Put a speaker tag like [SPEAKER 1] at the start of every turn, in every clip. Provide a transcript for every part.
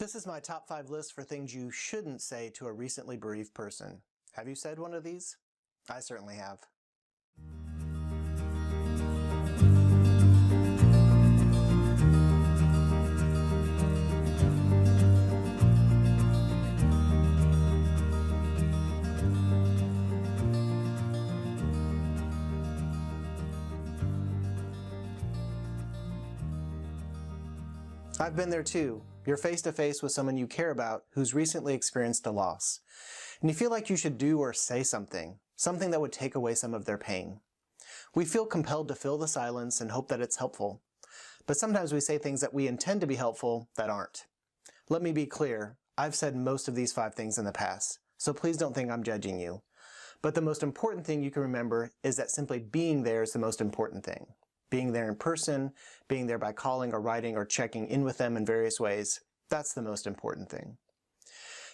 [SPEAKER 1] This is my top 5 list for things you shouldn't say to a recently bereaved person. Have you said one of these? I certainly have. I've been there too. You're face to face with someone you care about who's recently experienced a loss. And you feel like you should do or say something that would take away some of their pain. We feel compelled to fill the silence and hope that it's helpful. But sometimes we say things that we intend to be helpful that aren't. Let me be clear, I've said most of these 5 things in the past, so please don't think I'm judging you. But the most important thing you can remember is that simply being there is the most important thing. Being there in person, being there by calling or writing or checking in with them in various ways, that's the most important thing.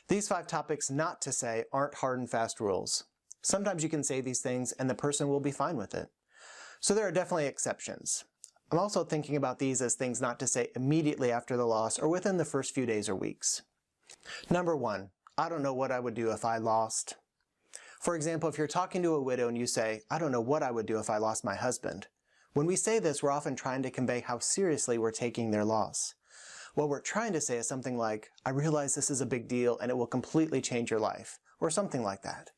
[SPEAKER 1] These 5 topics not to say aren't hard and fast rules. Sometimes you can say these things and the person will be fine with it. So there are definitely exceptions. I'm also thinking about these as things not to say immediately after the loss or within the first few days or weeks. Number 1, I don't know what I would do if I lost. For example, if you're talking to a widow and you say, I don't know what I would do if I lost my husband. When we say this, we're often trying to convey how seriously we're taking their loss. What we're trying to say is something like, I realize this is a big deal and it will completely change your life, or something like that.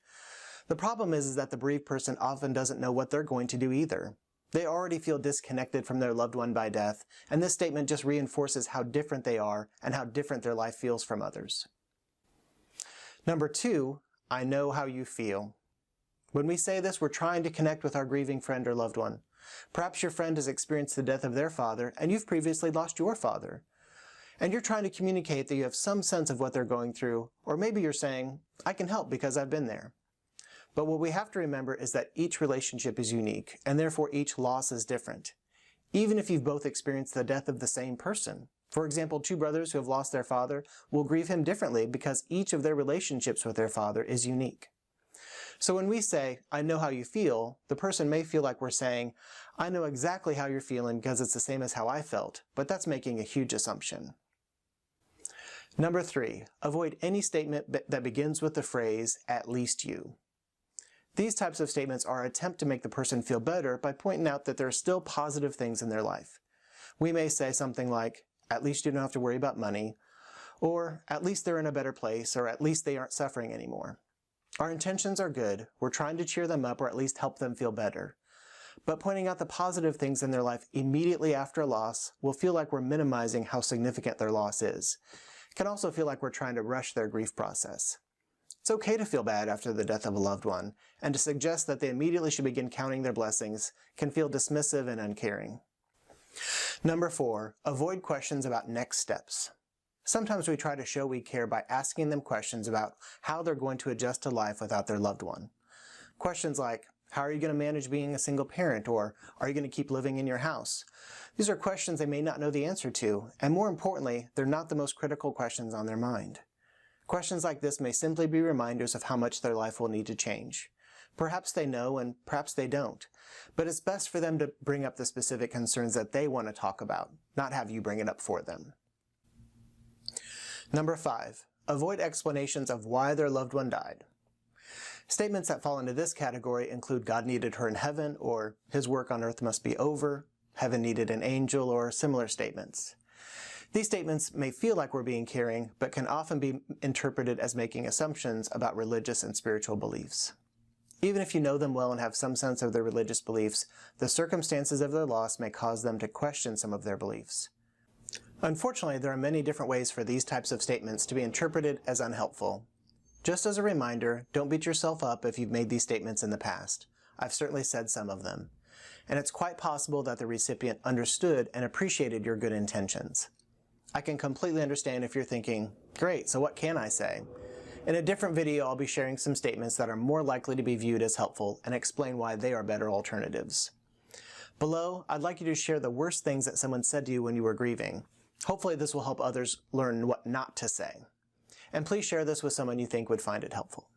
[SPEAKER 1] The problem is that the bereaved person often doesn't know what they're going to do either. They already feel disconnected from their loved one by death, and this statement just reinforces how different they are and how different their life feels from others. Number 2, I know how you feel. When we say this, we're trying to connect with our grieving friend or loved one. Perhaps your friend has experienced the death of their father, and you've previously lost your father. And you're trying to communicate that you have some sense of what they're going through, or maybe you're saying, I can help because I've been there. But what we have to remember is that each relationship is unique, and therefore each loss is different. Even if you've both experienced the death of the same person. For example, 2 brothers who have lost their father will grieve him differently because each of their relationships with their father is unique. So when we say, I know how you feel, the person may feel like we're saying, I know exactly how you're feeling because it's the same as how I felt, but that's making a huge assumption. Number 3, avoid any statement that begins with the phrase, at least you. These types of statements are an attempt to make the person feel better by pointing out that there are still positive things in their life. We may say something like, at least you don't have to worry about money, or at least they're in a better place, or at least they aren't suffering anymore. Our intentions are good, we're trying to cheer them up or at least help them feel better. But pointing out the positive things in their life immediately after a loss will feel like we're minimizing how significant their loss is. It can also feel like we're trying to rush their grief process. It's okay to feel bad after the death of a loved one, and to suggest that they immediately should begin counting their blessings can feel dismissive and uncaring. Number 4, avoid questions about next steps. Sometimes we try to show we care by asking them questions about how they're going to adjust to life without their loved one. Questions like, how are you going to manage being a single parent, or are you going to keep living in your house? These are questions they may not know the answer to, and more importantly, they're not the most critical questions on their mind. Questions like this may simply be reminders of how much their life will need to change. Perhaps they know and perhaps they don't, but it's best for them to bring up the specific concerns that they want to talk about, not have you bring it up for them. Number 5, avoid explanations of why their loved one died. Statements that fall into this category include God needed her in heaven, or his work on earth must be over, heaven needed an angel, or similar statements. These statements may feel like we're being caring, but can often be interpreted as making assumptions about religious and spiritual beliefs. Even if you know them well and have some sense of their religious beliefs, the circumstances of their loss may cause them to question some of their beliefs. Unfortunately, there are many different ways for these types of statements to be interpreted as unhelpful. Just as a reminder, don't beat yourself up if you've made these statements in the past. I've certainly said some of them. And it's quite possible that the recipient understood and appreciated your good intentions. I can completely understand if you're thinking, great, so what can I say? In a different video, I'll be sharing some statements that are more likely to be viewed as helpful and explain why they are better alternatives. Below, I'd like you to share the worst things that someone said to you when you were grieving. Hopefully this will help others learn what not to say. And please share this with someone you think would find it helpful.